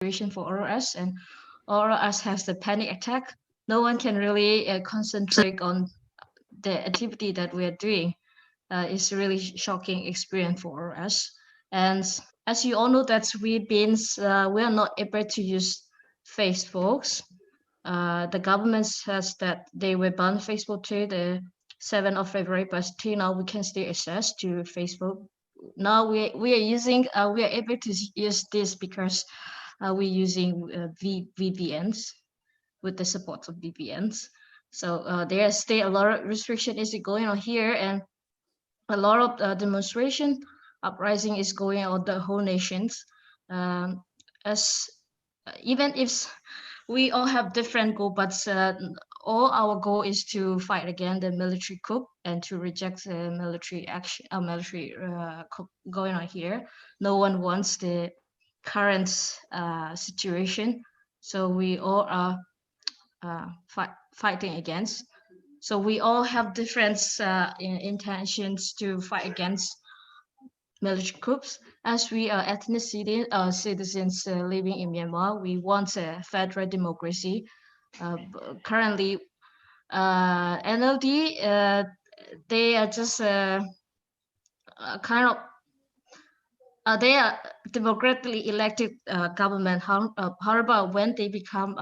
situation for all of us, and all of us has the panic attack. No one can really concentrate on the activity that we are doing. It's a really shocking experience for us. And as you all know, that we are not able to use Facebook. The government says that they will ban Facebook to the 7th of February, but till now we can still access to Facebook. Now we are able to use this because we're using VPNs with the support of VPNs. So there is still a lot of restriction is going on here, and a lot of demonstration uprising is going on the whole nations. As even if we all have different goal, but all our goal is to fight against the military coup and to reject the military action, military coup going on here. No one wants the current situation, so we all are fighting against. So we all have different intentions to fight against military coups. As we are ethnic citizens living in Myanmar, we want a federal democracy. Currently, NLD, they are just kind of they are democratically elected government. However, when they become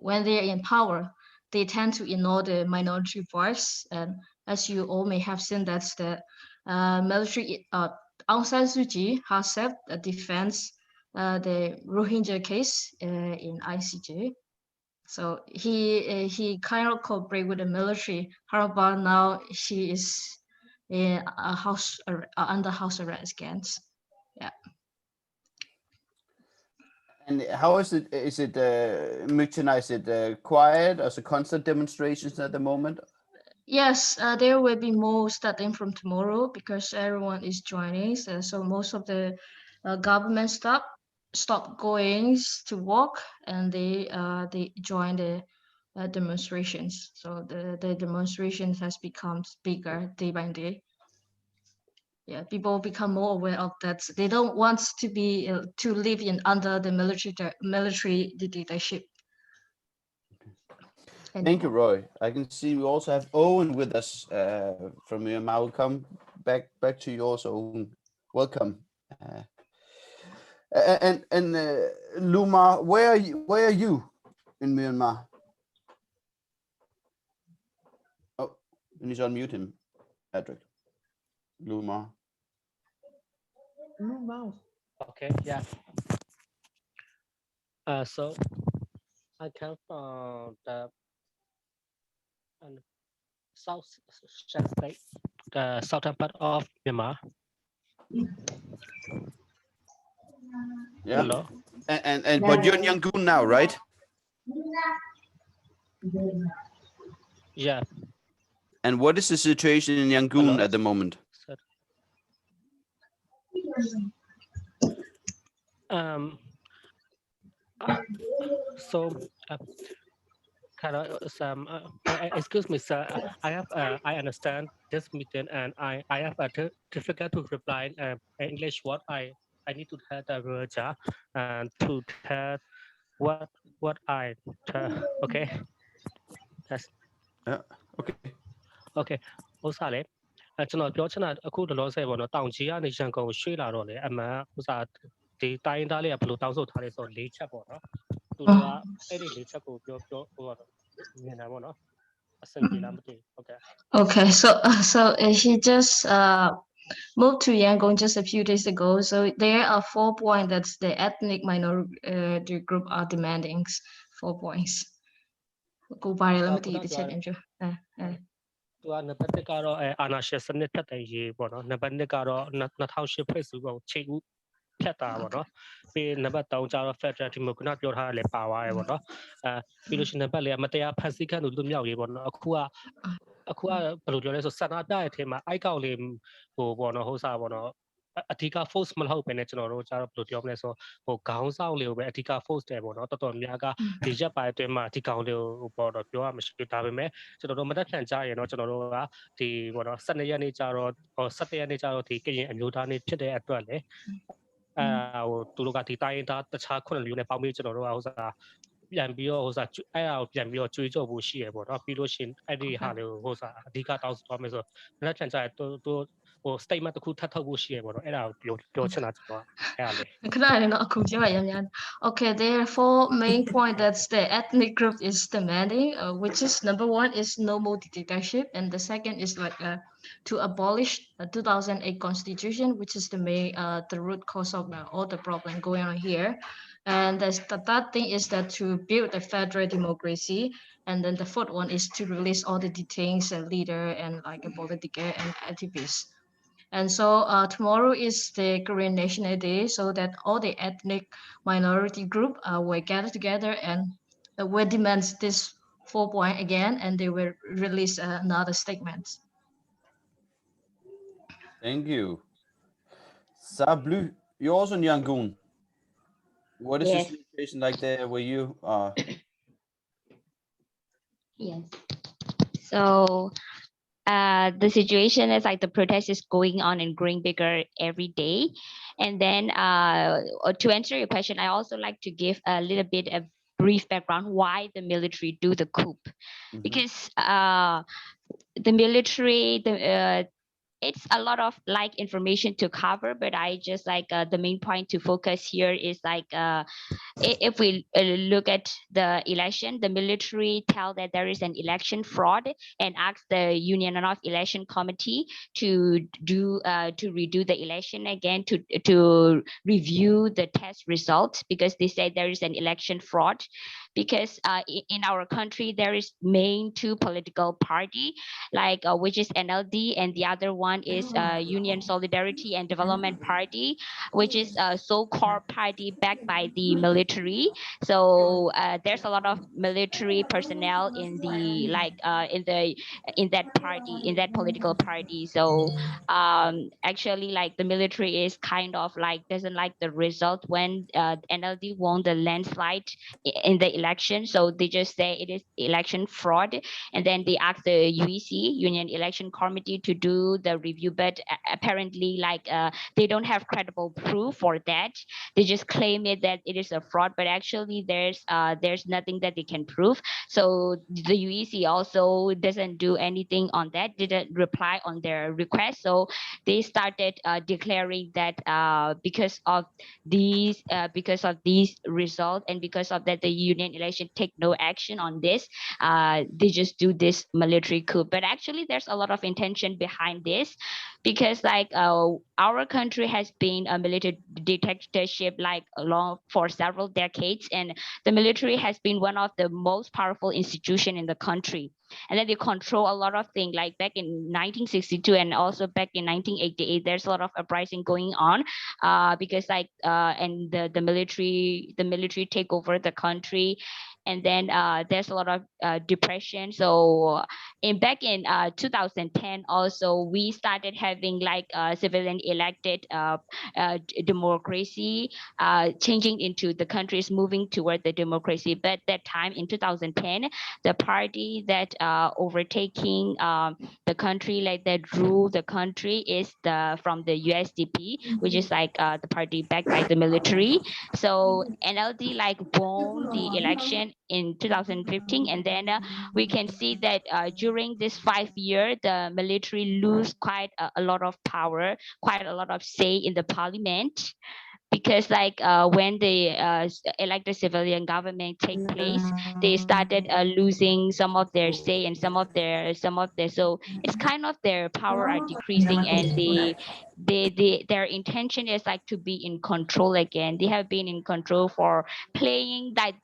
when they are in power, they tend to ignore the minority voice. And as you all may have seen, that's the military. Aung San Suu Kyi herself defends the Rohingya case in ICJ. So he kind of cooperate with the military. However, now she is in a under house arrest against. Yeah. And how is it? Is it Mykjana? Is it quiet? Or is it constant demonstrations at the moment? Yes, there will be more starting from tomorrow because everyone is joining. So most of the government stop going to work, and they join the demonstrations. So the demonstrations has become bigger day by day. Yeah, people become more aware of that. They don't want to be to live in under the military dictatorship. Thank you, Roy. I can see we also have Owen with us from Myanmar. We'll come back to you also, Owen. Welcome. And Luma, where are you in Myanmar? Oh, you need to unmute him, Patrick. Luma. Okay, yeah. So I come from the south state, the southern part of Myanmar. Yeah. Hello. And but you're in Yangon now, right? Yeah. And what is the situation in Yangon at the moment? So excuse me, sir. I understand this meeting, and I have a difficult to reply in English. What I need to tell the Raja and to tell what I tell. Okay. Yes. Yeah. Okay. Okay. 好晒你。ကျွန်တော်ပြောချင်တာအခုလောလောဆယ်ပေါ့နော်တောင်ကြီးကနေရန်ကုန်ရွှေ့လာတော့လေအမှန်ဥစားဒီတိုင်းသားလေးကဘယ်လိုတောင်းဆိုထားလဲဆိုတော့၄ချက်ပေါ့နော်သူတို့ကအဲ့ဒီ၄ချက်ကိုပြောဟိုတော့မြင်တာပေါ့နော်အဆင်ပြေလားမသိဘူးဟုတ်ကဲ့ Okay, so he just moved to Yangon just a few days ago. So there are 4 points that the ethnic minority group are demanding. 4 points. Go by let me take the chat intro. သူကနံပါတ်1ကတော့အာနာရှင်စနစ်ဖြတ်တဲ့ရေးပေါ့နော်နံပါတ်2ကတော့2008ဖွဲ့စည်းပုံချိန်ဦးဖြတ်တာပေါ့နော်ပြီးနံပါတ်3ကျတော့ Federal Democratic ပြောထားတယ်လေပါသွားတယ်ပေါ့နော်ပြီးလို့ရှိရင်နံပါတ်4ကမတရားဖန်ဆီးခံသူတို့မြောက်ရေးပေါ့နော်အခုကဘယ်လိုပြောလဲဆိုစန္ဒပြရဲ့အထက်မှာအိုက်ကောက်လေးဟိုပေါ့နော်ဟိုစားပေါ့နော်အဓိက force မဟုတ်ဘဲနဲ့ကျွန်တော်တို့ကျတော့ဘယ်လိုပြောမလဲဆိုဟိုခေါင်းဆောင်လေးကိုပဲအဓိက force တယ်ပေါ့နော်တော်တော်များကဒီရက်ပိုင်းအတွင်းမှာဒီကောင်လေးကိုပေါ့တော့ပြောရမရှိဘူးဒါပေမဲ့ကျွန်တော်တို့မတက်ဖြန်ကြရင်တော့ကျွန်တော်တို့ကဒီပေါ့နော်12ရက်နေ့ကျတော့17ရက်နေ့ကျတော့ဒီကရင်အမျိုးသားနေ့ဖြစ်တဲ့အတွက်လေ သူတို့ကဒီတိုင်းသားတခြား9မျိုးနဲ့ပေါင်းပြီးကျွန်တော်တို့ကပြန်ပြီးတော့အဲ့ဒါကိုပြန်ပြီးတော့ကြွေးကြော်ဖို့ရှိရပေါ့နော်ပြီးလို့ရှိရင်အဲ့ဒီဟာလေးကိုအဓိကတောင်းဆိုသွားမယ်ဆိုလက်ထန်ကြရင်သူstatement တစ်ခုထပ်ထုတ်ဖို့ရှိရပေါ့နော်အဲ့ဒါကိုပြောချင်တာကျွန်တော်အဲ့ဒါလေး Okay, there are four main points that the ethnic group is demanding, which is number one is no more dictatorship, and the second is like to abolish the 2008 constitution, which is the root cause of all the problem going on here. And the third thing is that to build a federal democracy, and then the fourth one is to release all the detained leader and like a political and activists. And so tomorrow is the Korean National Day, so that all the ethnic minority group will gather together and will demand this 4 point again, and they will release another statement. Thank you. Sablu, you're also in Yangon. What is the situation like there where you are? Yes. So the situation is like the protest is going on and growing bigger every day. And then to answer your question, I also like to give a little bit of brief background why the military do the coup. Because the military, it's a lot of like information to cover, but I just like the main point to focus here is like if we look at the election, the military tell that there is an election fraud and ask the Union of Election Committee to redo the election again to review the test results because they say there is an election fraud. Because in our country there is main two political party like which is NLD and the other one is Union Solidarity and Development Party, which is a so-called party backed by the military. So there's a lot of military personnel in the like in that party, in that political party. So actually like the military is kind of like doesn't like the result when NLD won the landslide in the election. So they just say it is election fraud, and then they ask the UEC, Union Election Committee, to do the review, but apparently like they don't have credible proof for that. They just claim it that it is a fraud, but actually there's nothing that they can prove. So the UEC also doesn't do anything on that, didn't reply on their request. So they started declaring that because of these results and because of that the Union election take no action on this, they just do this military coup. But actually there's a lot of intention behind this, because like our country has been a military dictatorship like long for several decades, and the military has been one of the most powerful institution in the country. And then they control a lot of things, like back in 1962 and also back in 1988 there's a lot of uprising going on because like and the military take over the country. And then there's a lot of depression. So back in 2010 also we started having like civilian elected democracy, changing into the country is moving toward the democracy. But that time in 2010 the party that overtaking the country, like that rule the country, is from the USDP, which is like the party backed by the military. So NLD like won the election in 2015, and then we can see that during this 5 year the military lose quite a lot of power, quite a lot of say in the parliament. Because like when the elected civilian government take place, they started losing some of their say and some of their so it's kind of their power are decreasing, and their intention is like to be in control again. They have been in control for playing like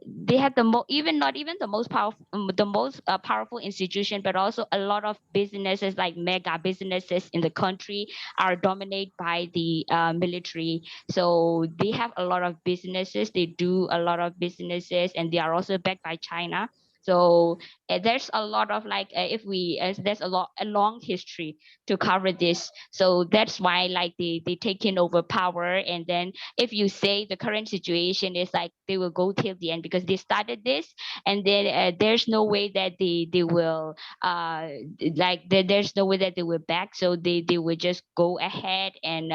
they have even not even the most powerful institution, but also a lot of businesses like mega businesses in the country are dominated by the military. So they have a lot of businesses, they do a lot of businesses, and they are also backed by China. So there's a lot of like there's a long history to cover this. So that's why like they taking over power, and then if you say the current situation is like they will go till the end because they started this, and then there's no way that they will there's no way that they will back. So they will just go ahead and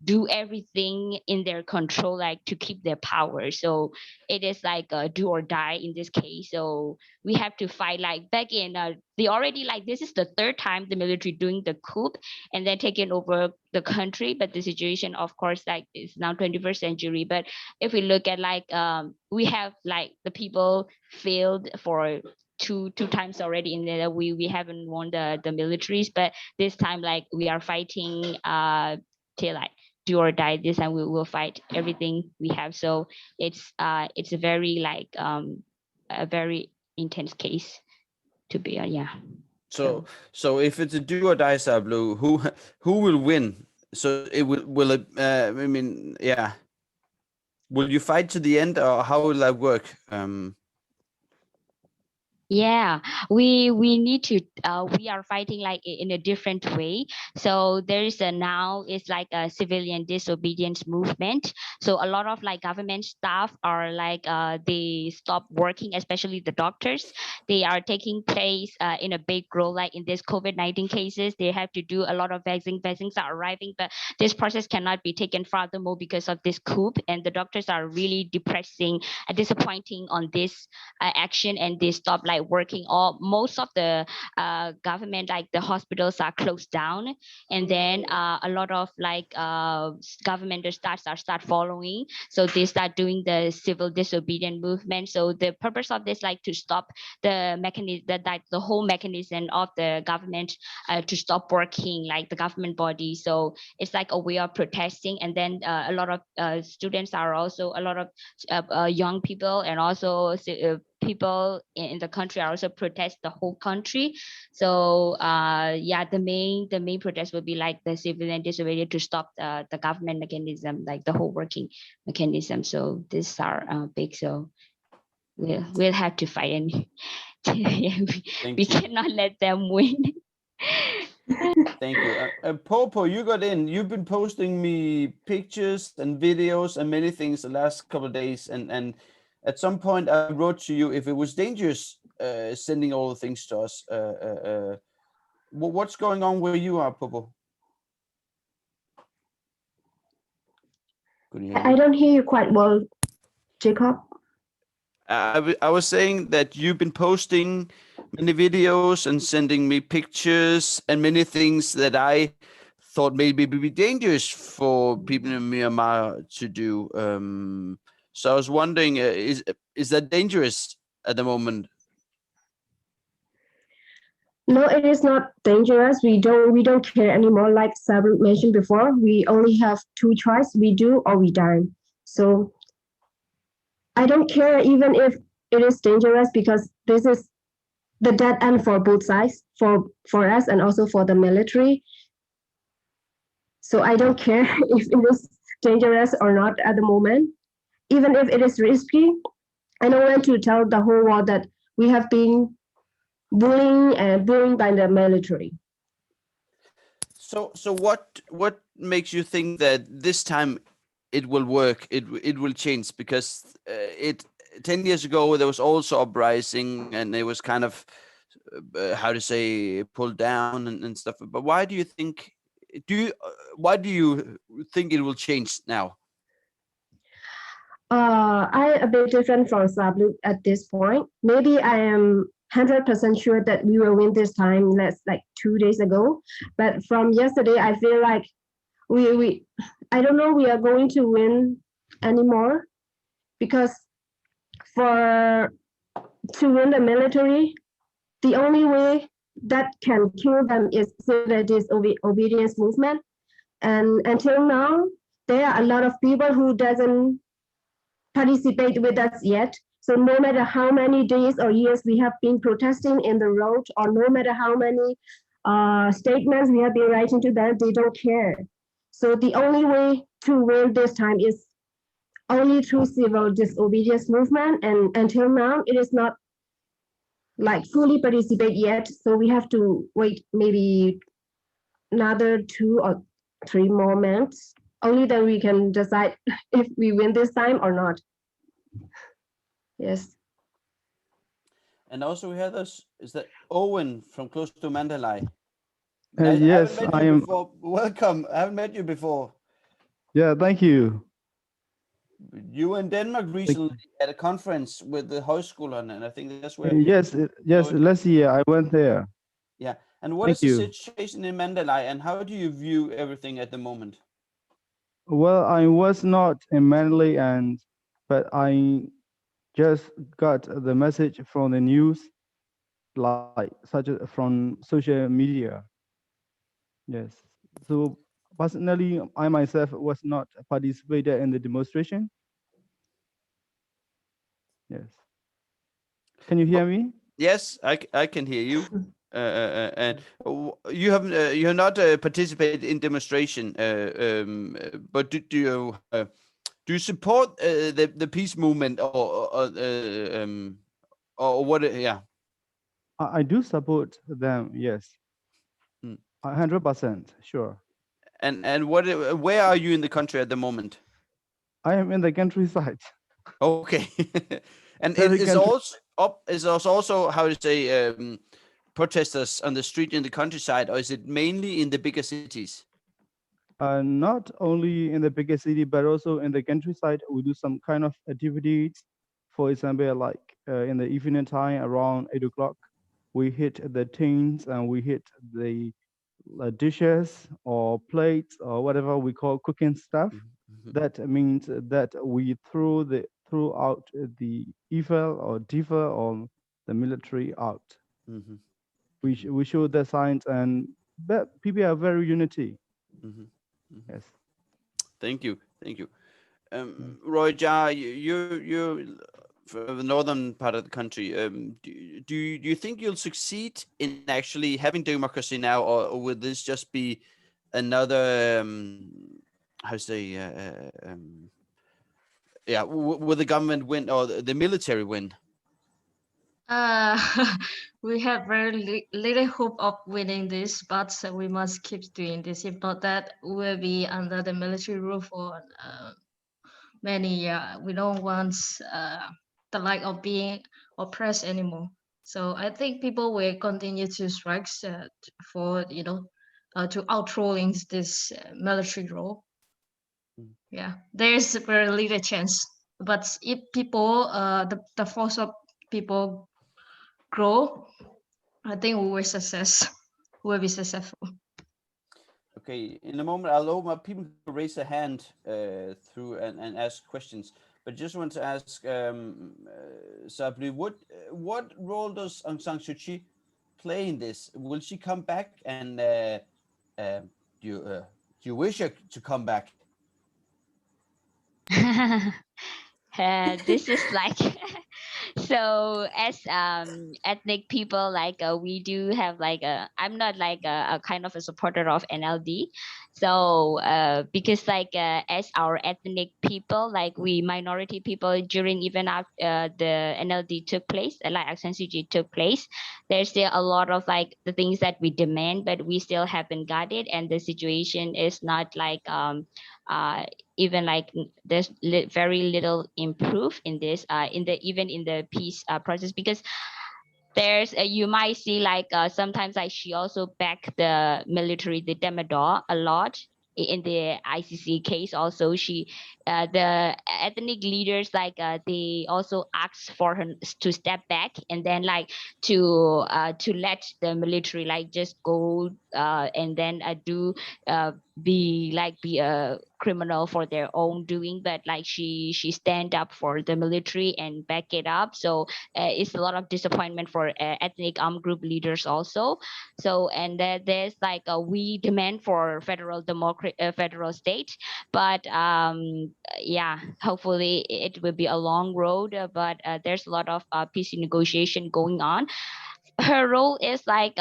do everything in their control, like to keep their power. So it is like a do or die in this case. So we have to fight. Like back in they already like this is the third time the military doing the coup and then taking over the country. But the situation, of course, like is now 21st century. But if we look at like we have like the people failed for two times already in there. We haven't won the militaries, but this time like we are fighting till like do or die. This time we will fight everything we have. So it's a very like a very intense case to be yeah. So if it's a do or die, Sablu, who will win? So it will it I mean, yeah, will you fight to the end, or how will that work? Yeah, we need to we are fighting like in a different way. So there is now it's like a civilian disobedience movement. So a lot of like government staff are like they stop working, especially the doctors. They are taking place in a big role, like in this COVID-19 cases. They have to do a lot of vaccines are arriving, but this process cannot be taken furthermore because of this coup, and the doctors are really depressing disappointing on this action, and they stop like working. All most of the government, like the hospitals, are closed down, and then a lot of like government start following. So they start doing the civil disobedient movement. So the purpose of this, like to stop the mechanism, the whole mechanism of the government to stop working, like the government body. So it's like a way of protesting. And then a lot of students are also a lot of young people, and also people in the country are also protest the whole country. So yeah, the main protest will be like the civilian disobedience to stop the government mechanism, like the whole working mechanism. So these are big. So we'll have to fight, and we cannot let them win. Thank you. Popo, you got in. You've been posting me pictures and videos and many things the last couple of days, and at some point I wrote to you if it was dangerous sending all the things to us. What's going on where you are, Popo? I don't hear you quite well, Jacob. I was saying that you've been posting many videos and sending me pictures and many things that I thought maybe would be dangerous for people in Myanmar to do. So I was wondering, is that dangerous at the moment? No, it is not dangerous. We don't care anymore. Like Sabu mentioned before, we only have two choices: we do or we die. So I don't care even if it is dangerous, because this is the dead end for both sides, for us and also for the military. So I don't care if it is dangerous or not at the moment. Even if it is risky, I don't want to tell the whole world that we have been bullying by the military. So what makes you think that this time it will work? It will change, because 10 years ago there was also uprising and it was kind of how to say pulled down and stuff. But why do you think? Why do you think it will change now? I a bit different from Sablu at this point. Maybe I am 100% sure that we will win this time. That's like 2 days ago. But from yesterday, I feel like we I don't know we are going to win anymore, because to win the military, the only way that can kill them is through this obedience movement. And until now, there are a lot of people who doesn't participate with us yet. So no matter how many days or years we have been protesting in the road, or no matter how many statements we have been writing to them, they don't care. So the only way to win this time is only through civil disobedience movement. And until now, it is not like fully participate yet. So we have to wait maybe another 2 or 3 more months. Only then we can decide if we win this time or not. Yes. And also we have this, is that Owen from close to Mandalay. Yes, haven't met I you am. before. Welcome. I haven't met you before. Yeah, thank you. You were in Denmark Thank recently at a conference with the Højskolen, and I think that's where. Yes, yes. So- Last year I went there. Yeah. And what Thank is the you. situation in Mandalay, and how do you view everything at the moment? Well, I was not in Manly, but I just got the message from the news, like such as from social media. Yes. So personally, I myself was not participated in the demonstration. Yes. Can you hear me? Yes, I can hear you. And you have not participated in demonstration, but do you support the peace movement or what? Yeah. I do support them. Yes. Mm. 100% sure. And what? Where are you in the country at the moment? I am in the countryside. Okay. And Very is country- also up is also how to say protesters on the street in the countryside, or is it mainly in the bigger cities? Not only in the bigger city, but also in the countryside. We do some kind of activities. For example, like in the evening time around 8 o'clock, we hit the tins and we hit the dishes or plates or whatever we call cooking stuff. Mhm. That means that we throw out the evil or diva or the military out. Mhm. We show the signs, and but people are very unity. Mhm. Mhm. Yes. Thank you. Roy Ja, you're from the northern part of the country. Do you think you'll succeed in actually having democracy now, or will this just be another how to say yeah, will the government win or the military win? Uh, we have very little hope of winning this, but we must keep doing this. If not that, we'll be under the military rule for many years. We don't want the like of being oppressed anymore. So I think people will continue to strike for to outrolling this military rule. Mm. Yeah, there's very little chance. But if people, the force of people grow, I think we will success. We'll be successful. Okay, in a moment I'll open up people to raise their hand through and ask questions. But just want to ask Sabri, what role does Aung San Suu Kyi play in this? Will she come back, and do you wish her to come back? This is like so as ethnic people, like we do have like I'm not like a kind of a supporter of NLD, so because like as our ethnic people, like we minority people, during even after the NLD took place, like Aung San Suu Kyi took place, there's still a lot of like the things that we demand, but we still haven't got it, and the situation is not like even like there's very little improve in this in the even in the peace process, because there's you might see like sometimes like she also back the military, the Demador, a lot in the ICC case. Also she the ethnic leaders like they also asked for her to step back, and then like to let the military like just go and then do be a criminal for their own doing, but like she stand up for the military and back it up. So it's a lot of disappointment for ethnic group leaders also. So and there's like we demand for federal state, but yeah, hopefully it will be a long road, but there's a lot of peace negotiation going on. Her role is like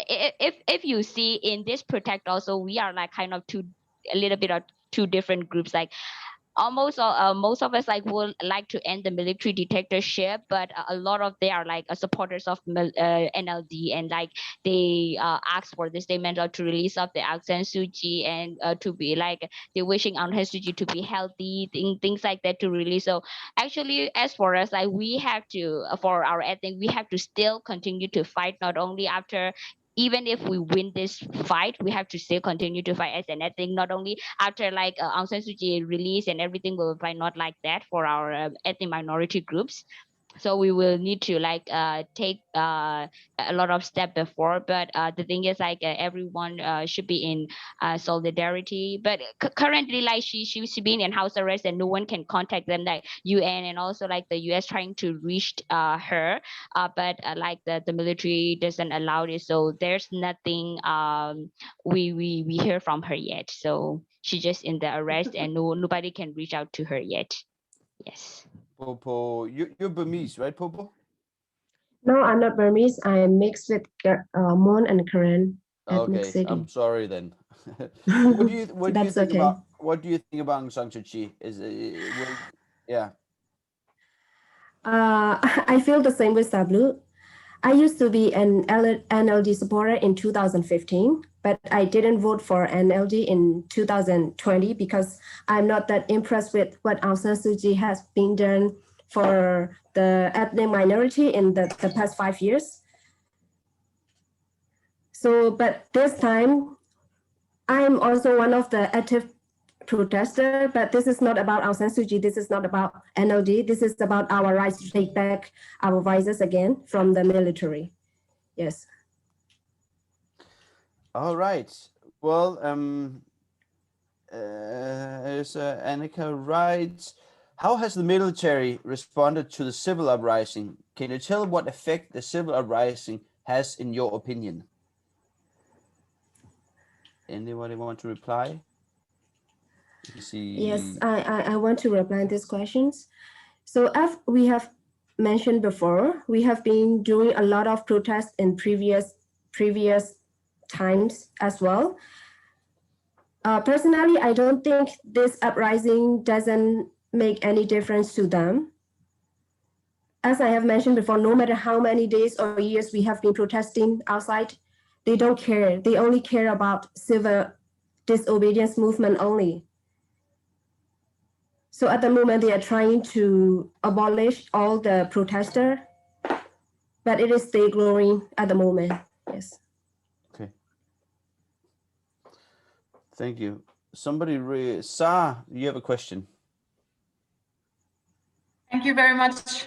if you see in this protect also, we are like kind of a little bit of two different groups. Like almost most of us like would like to end the military dictatorship, but a lot of they are like supporters of NLD, and like they ask for the statement to release of the Aung San Suu Kyi, and to be like they're wishing Aung San Suu Kyi to be healthy, things like that to release. So actually, as for us, like we have to for our ethnic, we have to still continue to fight, not only after. Even if we win this fight, we have to still continue to fight as an ethnic, not only after like Aung San Suu Kyi release and everything will be not like that for our ethnic minority groups. So we will need to like take a lot of step before, but the thing is like everyone should be in solidarity. But currently like she's been in house arrest and no one can contact them, like UN and also like the US trying to reach her, but like the military doesn't allow this, so there's nothing we hear from her yet. So she's just in the arrest and nobody can reach out to her yet. Yes. Popo, you're Burmese, right, Popo? No, I'm not Burmese. I'm mixed with Mon and Karen. Okay, I'm sorry then. What do you think about Aung San Suu Kyi? Yeah. I feel the same with Sablu. I used to be an NLD supporter in 2015, but I didn't vote for NLD in 2020 because I'm not that impressed with what Aung San Suu Kyi has been done for the ethnic minority in the past 5 years. So, but this time, I'm also one of the active protester, but this is not about Aung San Suu Kyi. This is not about NLD. This is about our rights to take back our voices again from the military. Yes. All right. Well, Annika writes, how has the military responded to the civil uprising? Can you tell what effect the civil uprising has in your opinion? Anybody want to reply? Yes, I want to reply these questions. So as we have mentioned before, we have been doing a lot of protests in previous times as well. Personally, I don't think this uprising doesn't make any difference to them. As I have mentioned before, no matter how many days or years we have been protesting outside, they don't care. They only care about civil disobedience movement only. So at the moment, they are trying to abolish all the protesters, but it is still growing at the moment. Yes. Okay. Thank you. Somebody, Sa, you have a question. Thank you very much.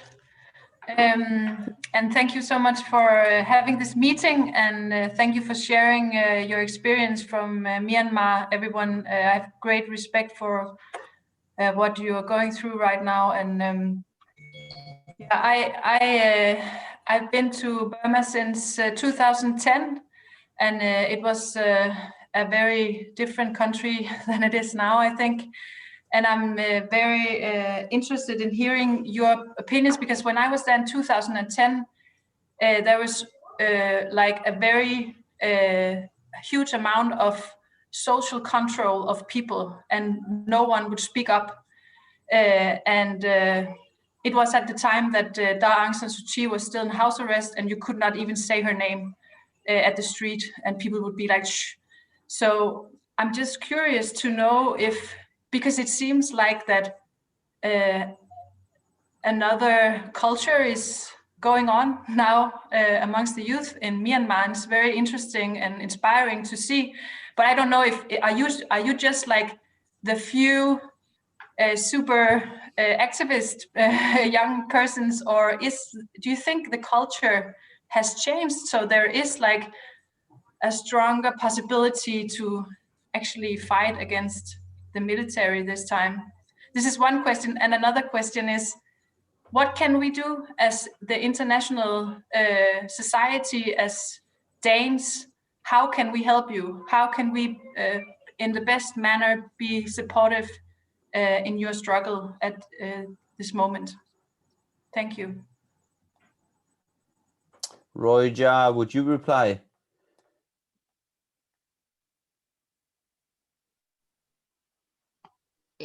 And thank you so much for having this meeting, and thank you for sharing your experience from Myanmar. Everyone, I have great respect for what you are going through right now. And I've been to Burma since 2010, and it was a very different country than it is now, I think. And I'm very interested in hearing your opinions, because when I was there in 2010, there was like a very huge amount of social control of people, and no one would speak up. It was at the time that Aung San Suu Kyi was still in house arrest, and you could not even say her name at the street, and people would be like, shh. So I'm just curious to know if, because it seems like that another culture is going on now amongst the youth in Myanmar. It's very interesting and inspiring to see. But I don't know if are you just like the few super activist young persons, or do you think the culture has changed, so there is like a stronger possibility to actually fight against the military this time? This is one question. And another question is, what can we do as the international society, as Danes? How can we help you? How can we, in the best manner, be supportive in your struggle at this moment? Thank you. Roija, would you reply?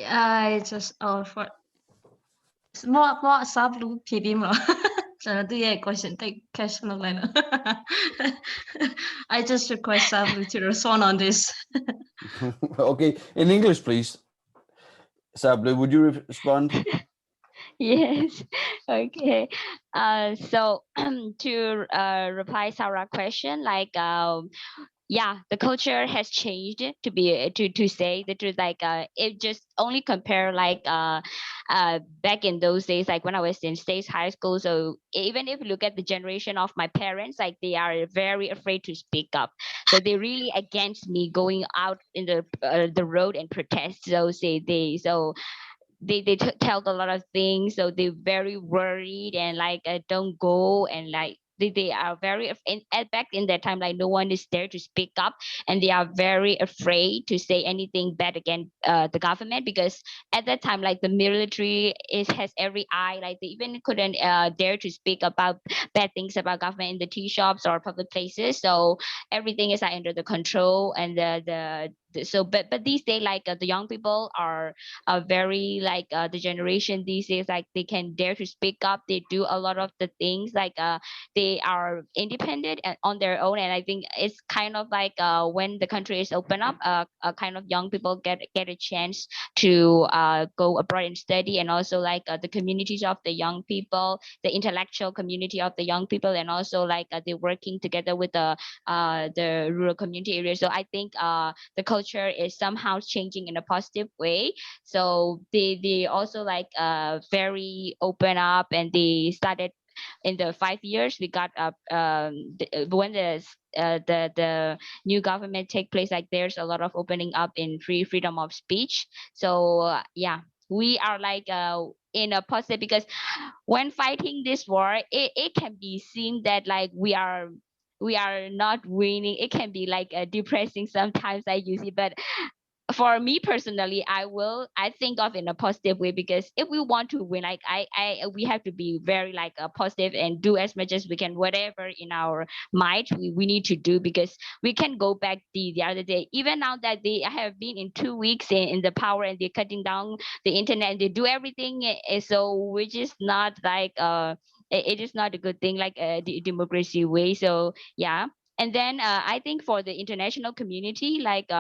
I just for more sub loop PD mà. Cho nên tôi question take question of line. I just request Sablu to respond on this. Okay, in English, please. Sablu, would you respond? Yes. Okay. So to reply Sarah's question, like yeah, the culture has changed to be to say the truth. Like it just only compare like back in those days, like when I was in States high school. So even if you look at the generation of my parents, like they are very afraid to speak up. So they really against me going out in the road and protest. So they tell a lot of things, so they're very worried and like don't go, and like they are very back in that time, like no one is there to speak up, and they are very afraid to say anything bad against the government, because at that time like the military has every eye, like they even couldn't dare to speak about bad things about government in the tea shops or public places. So everything is like under the control, and so but these days like the young people are very like the generation these days, like they can dare to speak up, they do a lot of the things, like they are independent and on their own. And I think it's kind of like when the country is open up, kind of young people get a chance to go abroad and study, and also like the communities of the young people, the intellectual community of the young people, and also like they're working together with the rural community area. So I think the culture is somehow changing in a positive way. So they also like very open up, and they started in the 5 years we got up when the new government take place, like there's a lot of opening up in freedom of speech. So yeah, we are like in a positive, because when fighting this war, it can be seen that like we are not winning. It can be like depressing sometimes, I use it, but for me personally, I think of in a positive way, because if we want to win, like we have to be very like positive and do as much as we can, whatever in our might we need to do, because we can go back the other day, even now that they have been in 2 weeks in the power, and they're cutting down the internet, and they do everything, so which is not like it is not a good thing, like the democracy way. So yeah. And then I think for the international community, like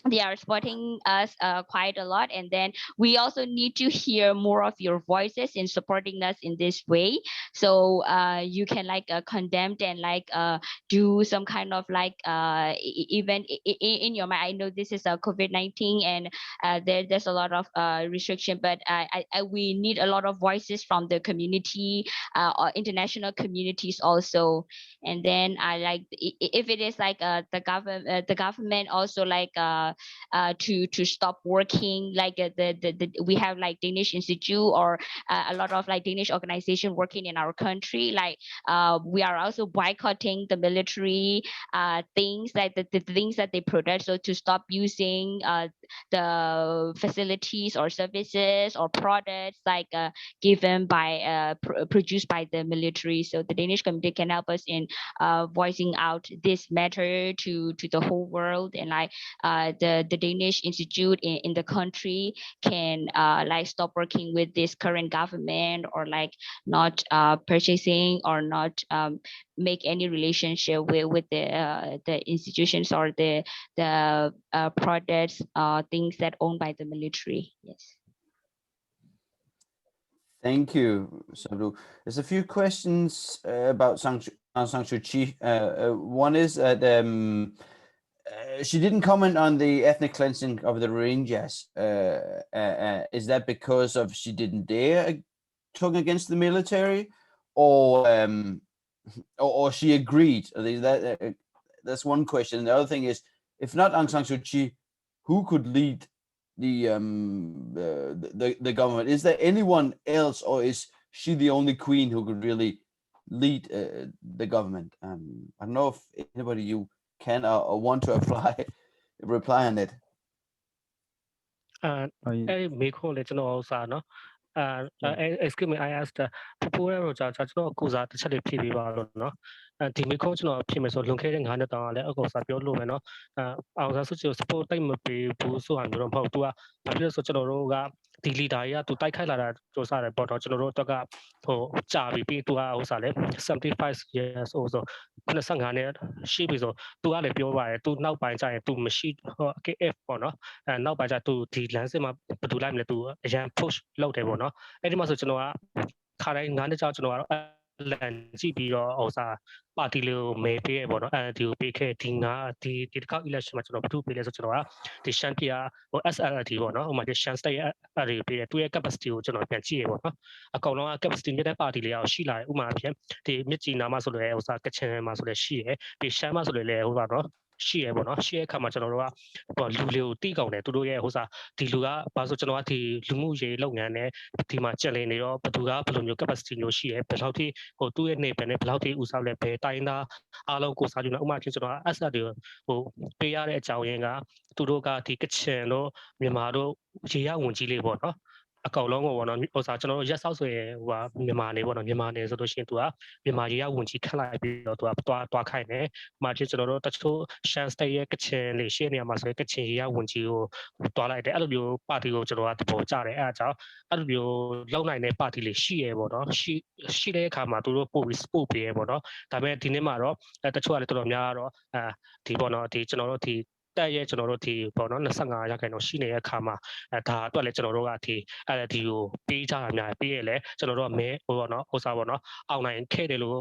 they are supporting us quite a lot, and then we also need to hear more of your voices in supporting us in this way. So you can like condemn and like do some kind of like even in your mind. I know this is a COVID-19, and there's a lot of restriction, but we need a lot of voices from the community or international communities also. And then I like if it is like the government also like to stop working, like we have like Danish Institute or a lot of like Danish organization working in our country, like we are also boycotting the military things, like the things that they produce, so to stop using the facilities or services or products like given by produced by the military. So the Danish community can help us in voicing out this matter to the whole world, and like the Danish Institute in the country can like stop working with this current government, or like not purchasing or not make any relationship with the institutions or the products things that owned by the military. Yes. Thank you, Sablu. There's a few questions about Aung San Suu Kyi. One is that she didn't comment on the ethnic cleansing of the Rohingyas. Is that because of she didn't dare talk against the military, or she agreed? That's one question. The other thing is, if not Aung San Suu Kyi, who could lead the government? Is there anyone else, or is she the only queen who could really lead the government? I don't know if anybody you can or want to reply on it. အဲ့ဒီမေးခွန်းလေကျွန်တော်ဥစားเนาะ excuse me, I asked Pupura Roja, no Kuza, the Chali PV Valno, and Timmy Coach no Pimis or locating Hanata, Legosa Lumeno, I was also support time of Pusu and Rompotua, Papilla Sochoroga, the Lidaya to Taikala, Josara, Botochino Rotoga, or Chavi to our Osale, 75 years also. Sangane, sheep is to Alepio, to now by giant to machine KF or no, and now by to the Lansima, to Lamle to Jan push low table no. Any Masachanoa, Kara Nana Lanzibio or Patilo may be able to be Tinga, the election of 2 billion, the Shantia or SLT or no, my Shanstay at to a capacity to not be a colon capacity party or Sheila Umapian, the Michina Masole or Sakachan Masole she, the Shamasole or she ever no, she Kamachanora, but Lulu Tigone to do a Hosa, Tilua, Basochanoati, Lumuje, Longane, Tima Chalene, Patuga, Pulum capacity, no she, Pelauti, or do a nape and a Pelauti Usale Taina, Alo Cosaduna Umarchino, Asadio, who Payare Chawenga, Tudoga, Tikacheno, Mimado, Chia Unjili Bono. A colon or on Osachano, just also a Mimane, one of Mimane, Solution to a Mimaria Unji Kalabi to a Twakane, Marchino Tacho, Shanstay, Kachin, Lishania Masakachia, Unji, Twilight, Albu, Party Ojaro at Bojare Aja, Albu, Lona Party, she kama to Povis Popi, Tame Tinemaro, at the Chualetoniaro, Tibono, Tichonoti. တဲ့ရဲ့ကျွန်တော်တို့ဒီပေါ့နော်25ရာခိုင်နှုန်းရှိနေတဲ့အခါမှာဒါအတွက်လည်းကျွန်တော်တို့ကဒီဒီကိုပေးကြတာများပြီးရလဲကျွန်တော်တို့ကမဲဟိုပေါ့နော်ဥစားပေါ့နော်အောင်နိုင်ခဲ့တယ်လို့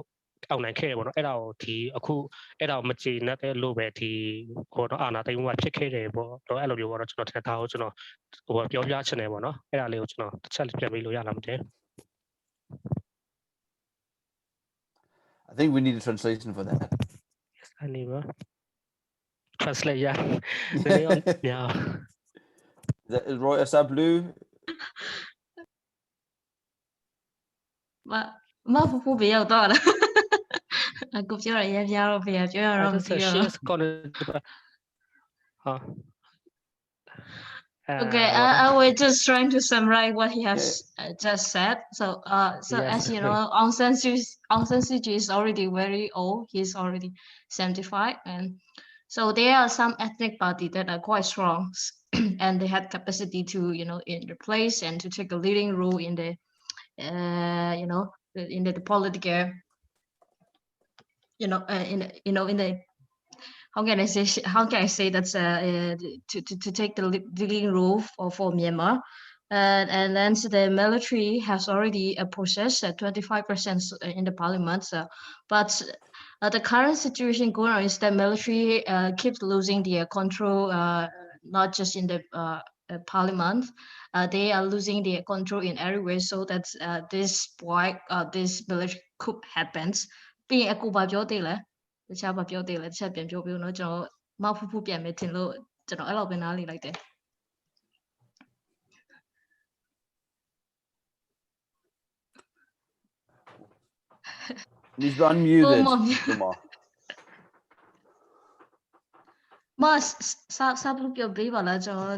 အောင်နိုင်ခဲ့တယ်ပေါ့နော်အဲ့ဒါကိုဒီအခုအဲ့ဒါကိုမကျေနပ်တဲ့လို့ပဲဒီဟိုတော့အာနာသိမ်းမှုကဖြစ်ခဲ့တယ်ပေါ့တော့အဲ့လိုမျိုးပေါ့နော်ကျွန်တော်ဒါကိုကျွန်တော်ဟိုပြောပြချင်တယ်ပေါ့နော်အဲ့ဒါလေးကိုကျွန်တော်တစ်ချက်ပြန်ပြီးလို့ရလားမသိ I think we need a translation for that. Yes, I need one. Translate, yeah. Yeah. Roy, is that blue? Mà phụ bị giàu to là cục cho là giao về cho I rồi just said she's gonna. Okay, I was just trying to summarize what he has just said. So, Yes. as you know, Aung San Suu Kyi is already very old. He's already 75, and so there are some ethnic parties that are quite strong, and they had capacity to, in replace and to take a leading role in the, in the political, in the. How can I say that's to take the leading role for Myanmar, and then so the military has already a process at 25% in the parliament. But the current situation going on is that military keeps losing their control, not just in the parliament. They are losing their control in everywhere. So that this military coup happens. Being a coup တခြားမပြောသေးလဲတစ်ချက်ပြန်ပြောပြဦးเนาะကျွန်တော်မောက်ဖူးဖူးပြန်မယ်ထင်လို့ကျွန်တော်အဲ့လိုပဲနားလည်လိုက်တယ် He's unmuted. Sắp lúcပြောပေးပါလားကျွန်တော်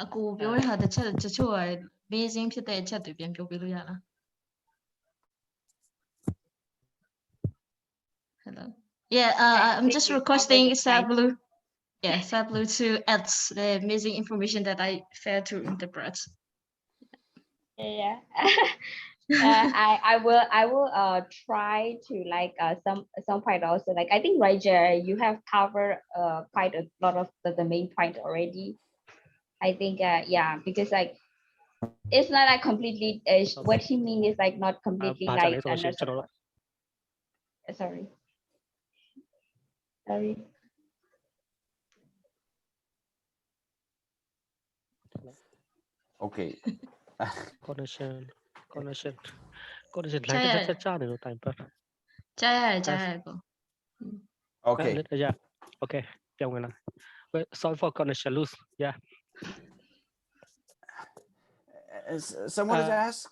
အကူပြောရတာတစ်ချက်တချို့က amazing ဖြစ်တဲ့အချက်တွေပြန်ပြောပြလို့ရလား Hello. Yeah, I'm just requesting Sablu to add the missing information that I failed to interpret. Yeah. I will try to like some point also, like I think Raja, you have covered quite a lot of the main point already. I think yeah, because like it's not like completely what he means is like not completely like sorry. Okay. Connection. Line cha được time per. Cha. Okay. Yeah. Okay. Sorry for connection loose. Yeah. Someone has asked.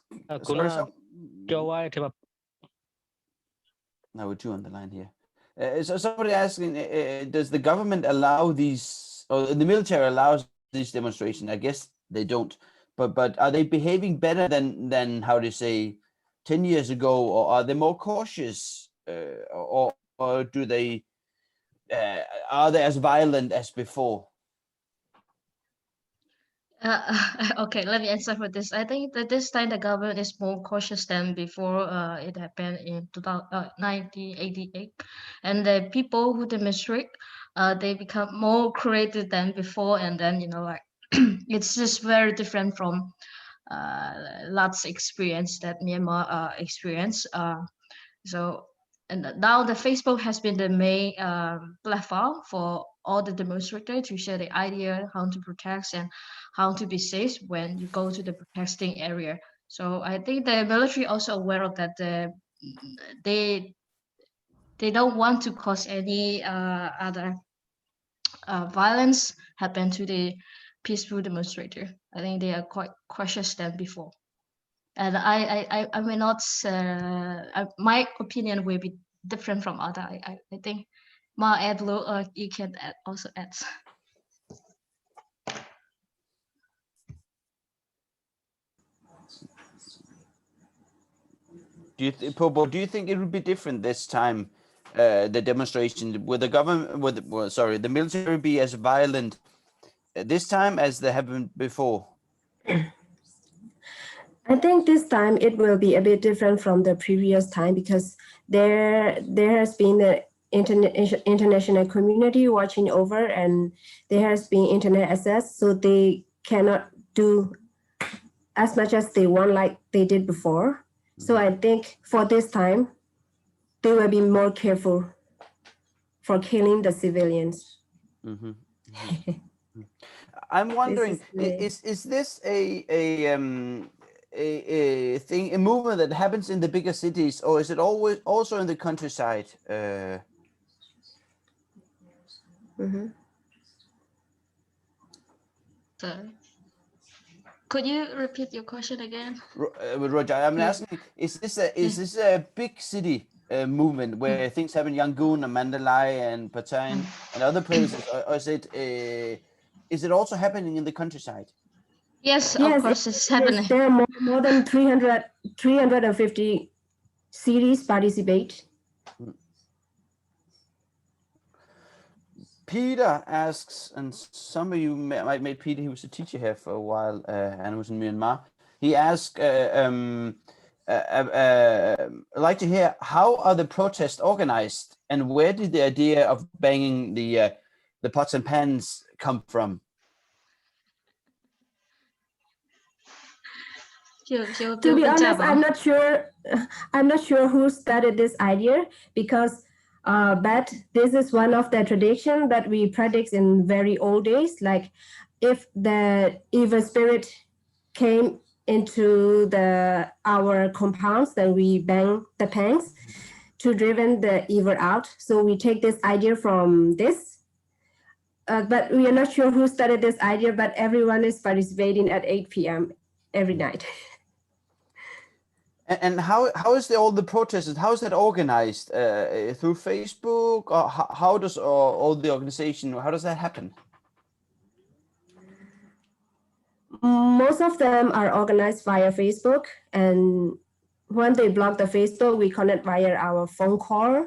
Now we're two on the line here. So somebody asking, does the government allow these, or the military allows these demonstrations? I guess they don't, but are they behaving better than how to say 10 years ago, or are they more cautious, or do they are they as violent as before? Okay, let me answer for this. I think that this time the government is more cautious than before. It happened in 1988, and the people who demonstrate, they become more creative than before, and then like it's just very different from lots experience that Myanmar experienced. So and now the Facebook has been the main platform for all the demonstrators to share the idea how to protect and how to be safe when you go to the protesting area. So I think the military also aware of that. They don't want to cause any other violence happen to the peaceful demonstrator. I think they are quite cautious than before. And I may not. My opinion will be different from other. I think Ma add you can also add. Pobo, do you think it would be different this time? The demonstration with the government, the military be as violent this time as they have been before? I think this time it will be a bit different from the previous time because there has been an international community watching over, and there has been internet access, so they cannot do as much as they want like they did before. So I think for this time, they will be more careful for killing the civilians. Mm-hmm. Mm-hmm. I'm wondering, is this a thing, a movement that happens in the bigger cities, or is it always also in the countryside? Mm-hmm. Sorry. Could you repeat your question again? Roger, I'm asking, is this a big city movement where things happen in Yangon and Mandalay and Patani and other places, or is it also happening in the countryside? Yes, of course, it's happening. Yes, there are more than 350 cities participate. Peter asks, and some of you might meet Peter, he was a teacher here for a while and was in Myanmar. He asked, I'd like to hear, how are the protests organized, and where did the idea of banging the pots and pans come from? To be honest, I'm not sure who started this idea, because but this is one of the tradition that we practice in very old days. Like if the evil spirit came into our compounds, then we bang the pans to driven the evil out. So we take this idea from this. But we are not sure who started this idea, but everyone is participating at 8 p.m. every night. And how is all the protests? How is that organized? Through Facebook, or how does all the organization? How does that happen? Most of them are organized via Facebook, and when they block the Facebook, we connect via our phone call,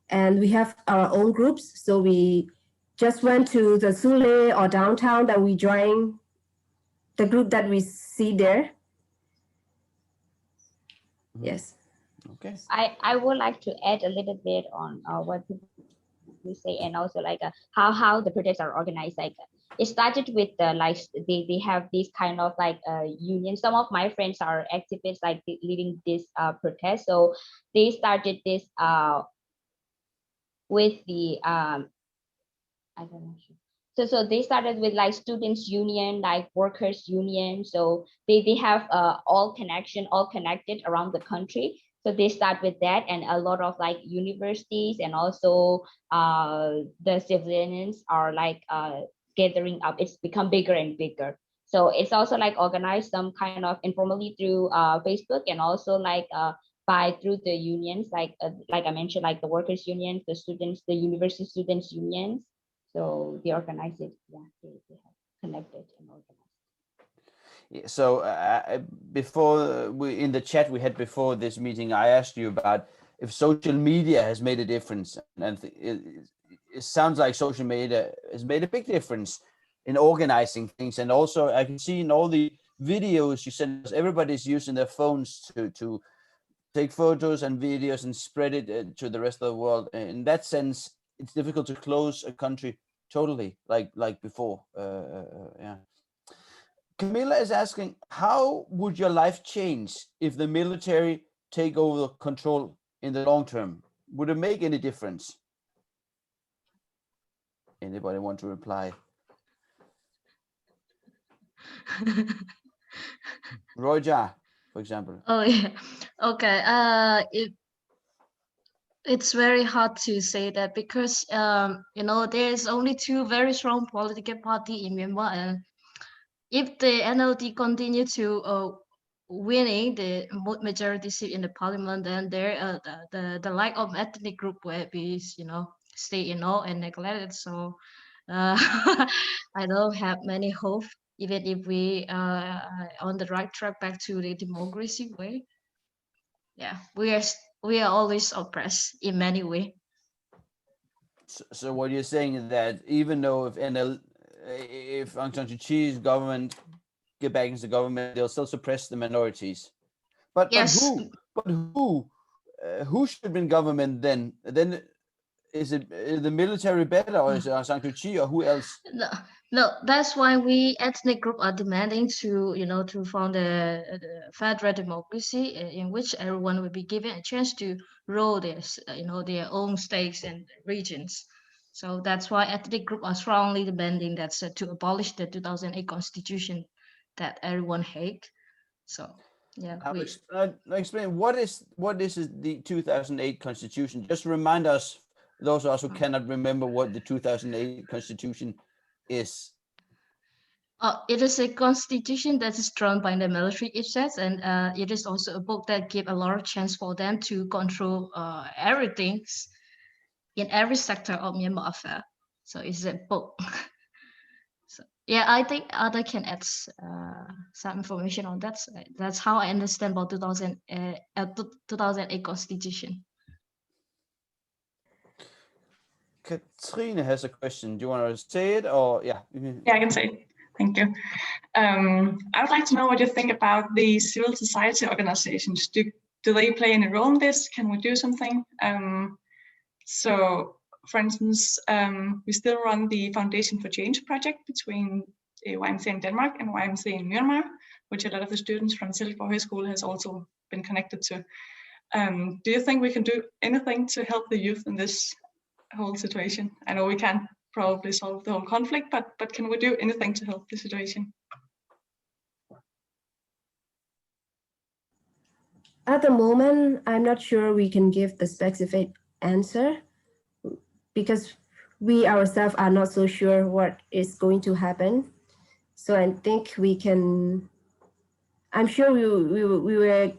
and we have our own groups. So we just went to the Sule or downtown, that we join the group that we see there. Yes. Okay. I would like to add a little bit on what we say, and also like how the protests are organized. Like it started with they have this kind of like union. Some of my friends are activists like leading this protest, so they started this with the I don't know. So they started with like students union, like workers union. So they have all connected around the country. So they start with that, and a lot of like universities and also the civilians are like gathering up. It's become bigger and bigger. So it's also like organized some kind of informally through Facebook, and also like through the unions, like I mentioned, like the workers unions, the students, the university students unions. So they organize it. Yeah, they have connected and organized. So before in the chat we had before this meeting, I asked you about if social media has made a difference, and it sounds like social media has made a big difference in organizing things. And also I can see in all the videos you send us, everybody's using their phones to take photos and videos and spread it to the rest of the world. In that sense, it's difficult to close a country totally like before. Yeah. Camilla is asking, how would your life change if the military take over control in the long term? Would it make any difference? Anybody want to reply? Roja, for example. Oh yeah. Okay. It's very hard to say that because there's only two very strong political party in Myanmar, and if the NLD continue to winning the majority seat in the parliament, then there the lack of ethnic group will be stay and neglected. So I don't have many hope, even if we are on the right track back to the democracy way. Yeah, we are always oppressed in many ways. So what you're saying is that even though if Aung San Suu Kyi's government get back into the government, they'll still suppress the minorities. But Yes. who should be in government then? Then is the military better, or is it Aung San Suu Kyi, or who else? No, that's why we ethnic group are demanding to found a federal democracy in which everyone will be given a chance to rule their own states and regions. So that's why ethnic group are strongly demanding that to abolish the 2008 constitution that everyone hate. So yeah. Explain what is the 2008 constitution? Just remind us, those of us who cannot remember, what the 2008 constitution is. It is a constitution that is drawn by the military, it says, and it is also a book that gives a lot of chance for them to control everything in every sector of Myanmar affair. So it's a book. So yeah, I think other can add some information on that. That's how I understand about 2008 constitution. Katrine has a question. Do you want to say it, or yeah? Yeah, I can say it. Thank you. I would like to know what you think about the civil society organizations. Do they play any role in this? Can we do something? So, for instance, we still run the Foundation for Change project between YMCA in Denmark and YMCA in Myanmar, which a lot of the students from Silkeborg Højskole has also been connected to. Do you think we can do anything to help the youth in this whole situation? I know we can't probably solve the whole conflict, but can we do anything to help the situation? At the moment, I'm not sure we can give the specific answer because we ourselves are not so sure what is going to happen. So I think I'm sure we will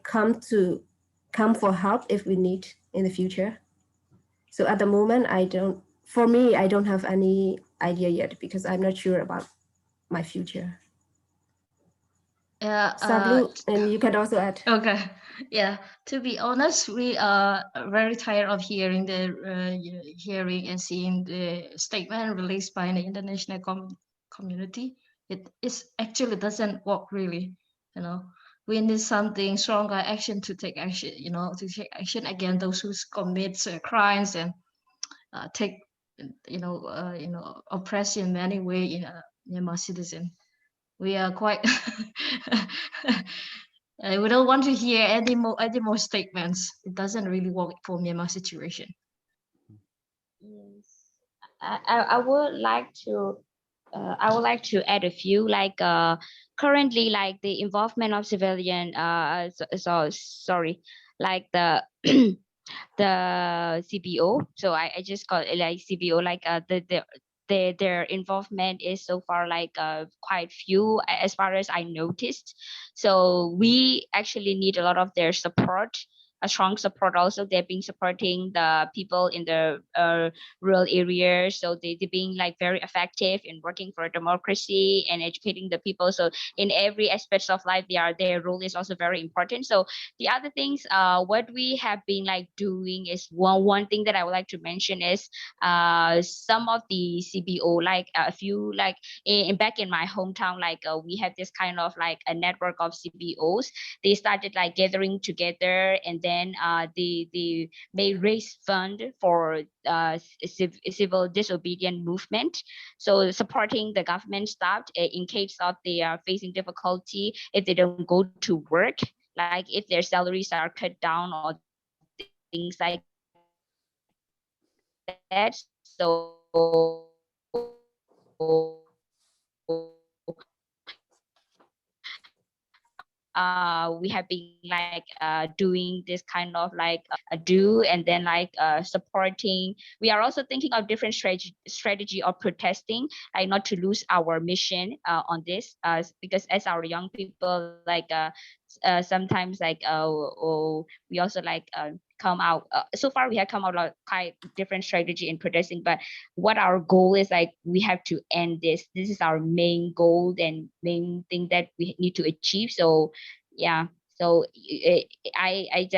come for help if we need in the future. So at the moment, I don't have any idea yet because I'm not sure about my future. Sablu, and you can also add. Okay, yeah. To be honest, we are very tired of hearing hearing and seeing the statement released by the international community. It actually doesn't work really. We need something stronger action to take action. To take action against those who commit crimes and take oppression in many ways in Myanmar citizen. We are quite we don't want to hear any more statements. It doesn't really work for Myanmar situation. Yes, I would like to add a few, like currently, like the involvement of civilian like the the CBO. So I just call it like CBO, like their involvement is so far like quite few as far as I noticed. So we actually need a lot of their support a strong support also. They've been supporting the people in the rural areas. So they're being like very effective in working for democracy and educating the people. So in every aspect of life, their role is also very important. So the other things, what we have been like doing is one thing that I would like to mention is some of the CBO, like a few, like back in my hometown, like we have this kind of like a network of CBOs. They started like gathering together, and then they may raise fund for civil disobedient movement. So supporting the government staff in case of they are facing difficulty if they don't go to work, like if their salaries are cut down or things like that. So we have been like doing this kind of like do, and then like supporting. We are also thinking of different strategy of protesting, like not to lose our mission on this, because as our young people, like sometimes like we also like come out. So far we have come out like quite different strategy in protesting, but what our goal is, like we have to end this. This is our main goal and main thing that we need to achieve. So yeah, so I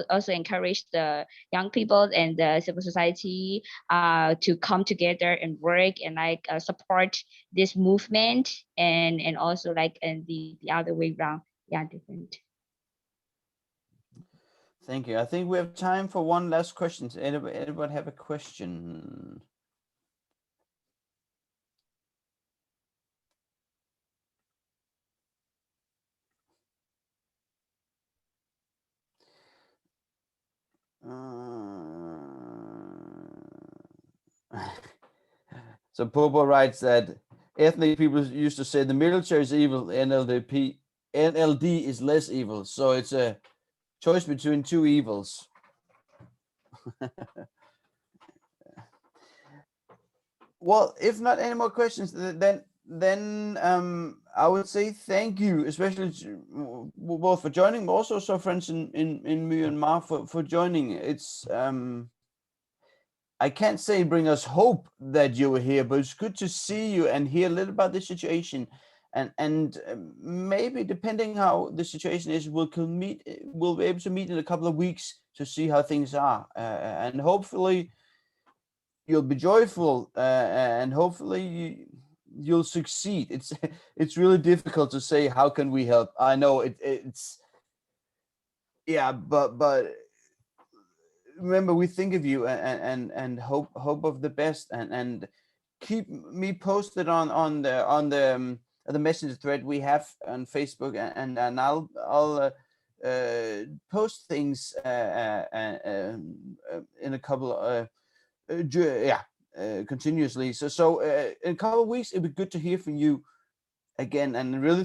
also encourage the young people and the civil society to come together and work and like support this movement, and also like and the other way around. Yeah, different. Thank you. I think we have time for one last question. Anybody have a question? So Popo writes that ethnic people used to say the military is evil, NLD is less evil. So it's a choice between two evils. Well, if not any more questions, then I would say thank you, especially both for joining, but also so friends in Myanmar for joining. It's I can't say bring us hope that you were here, but it's good to see you and hear a little about the situation, and maybe depending how the situation is, we'll be able to meet in a couple of weeks to see how things are, and hopefully you'll be joyful, and hopefully you'll succeed. It's really difficult to say how can we help. I know it's yeah, but remember, we think of you and hope of the best, and keep me posted on the messenger thread we have on Facebook, and I'll post things in a couple continuously. So in a couple of weeks, it'd be good to hear from you again, and really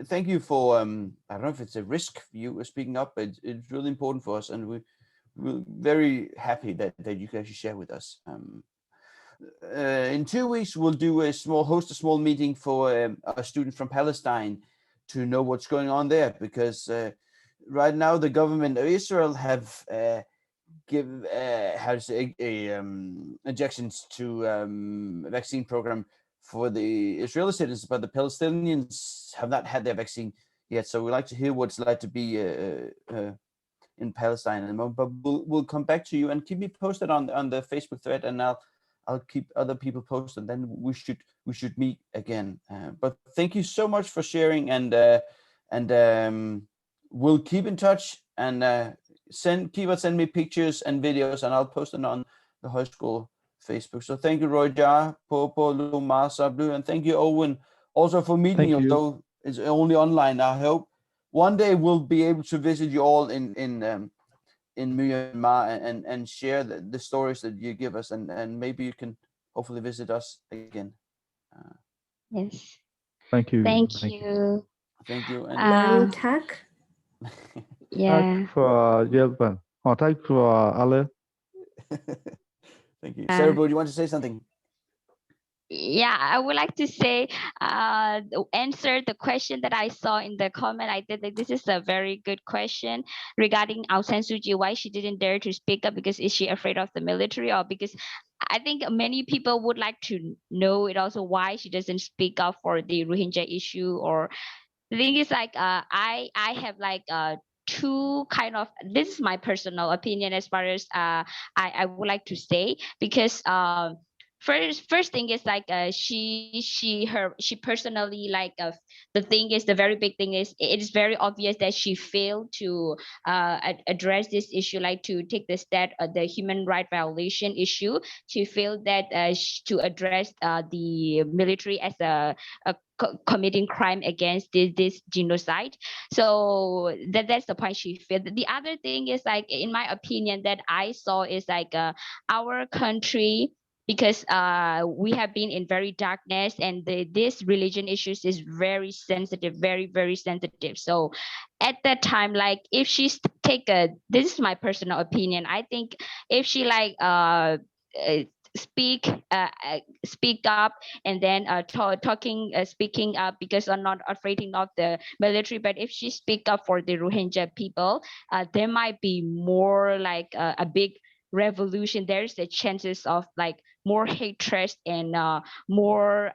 thank you for I don't know if it's a risk for you speaking up, but it's really important for us, and we're very happy that you can actually share with us. In 2 weeks, we'll host a small meeting for our students from Palestine to know what's going on there, because right now the government of Israel have give injections to vaccine program for the Israeli citizens, but the Palestinians have not had their vaccine yet. So we'd like to hear what it's like to be in Palestine at the moment. But we'll come back to you and keep me posted on the Facebook thread, and I'll keep other people posted. Then we should meet again. But thank you so much for sharing, and we'll keep in touch, and send me pictures and videos, and I'll post them on the high school Facebook. So thank you, Roy Jar, Popo, Lu, Masa, Blue, and thank you, Owen, also for meeting you, though it's only online. I hope one day we'll be able to visit you all in Myanmar and share the stories that you give us, and maybe you can hopefully visit us again. Yes. Thank you. Thank you. Thank you. Mange tak. Yeah. Tak for hjælpen. Og tak for alle. Thank you. Sarah, do you want to say something? Yeah, I would like to say, answer the question that I saw in the comment. I did think this is a very good question regarding Aung San Suu Kyi, why she didn't dare to speak up, because is she afraid of the military, or because I think many people would like to know it also why she doesn't speak up for the Rohingya issue. Or the thing is like, I have like two kind of, this is my personal opinion as far as I would like to say, because first thing is like she personally like the thing is, the very big thing is, it is very obvious that she failed to address this issue, like to take the step the human right violation issue. She failed that to address the military as a committing crime against this genocide. So that's the point she failed. The other thing is like, in my opinion, that I saw is like our country, because we have been in very darkness, and this religion issues is very sensitive, very sensitive. So at that time, like if she this is my personal opinion, I think if she like speak up, and then speaking up, because I'm not afraid of the military, but if she speak up for the Rohingya people, there might be more like a big revolution. There's the chances of like more hatred and more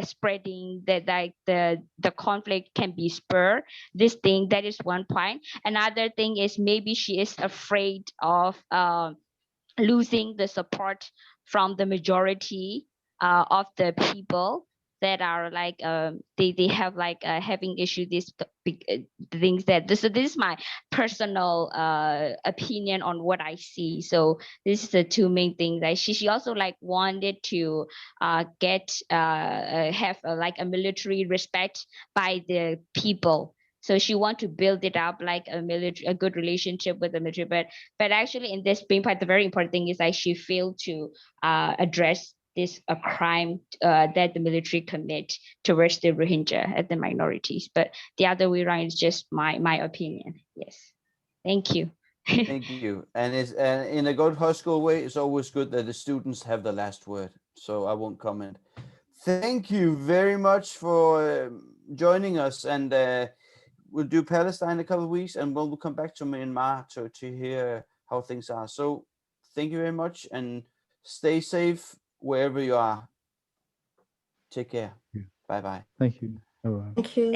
spreading, that like the conflict can be spurred. This thing, that is one point. Another thing is, maybe she is afraid of losing the support from the majority of the people that are like they have like having issue these things. That so this is my personal opinion on what I see. So this is the two main things. Like she also like wanted to get have like a military respect by the people. So she want to build it up like a good relationship with the military, but actually in this main part, the very important thing is like she failed to address this a crime that the military commit towards the Rohingya as the minorities. But the other way around is just my opinion. Yes, thank you. Thank you. And it's in a good high school way, it's always good that the students have the last word. So I won't comment. Thank you very much for joining us, and we'll do Palestine in a couple of weeks, and we'll come back to Myanmar to hear how things are. So thank you very much, and stay safe wherever you are. Take care. Bye bye. Thank you. Bye-bye. Thank you.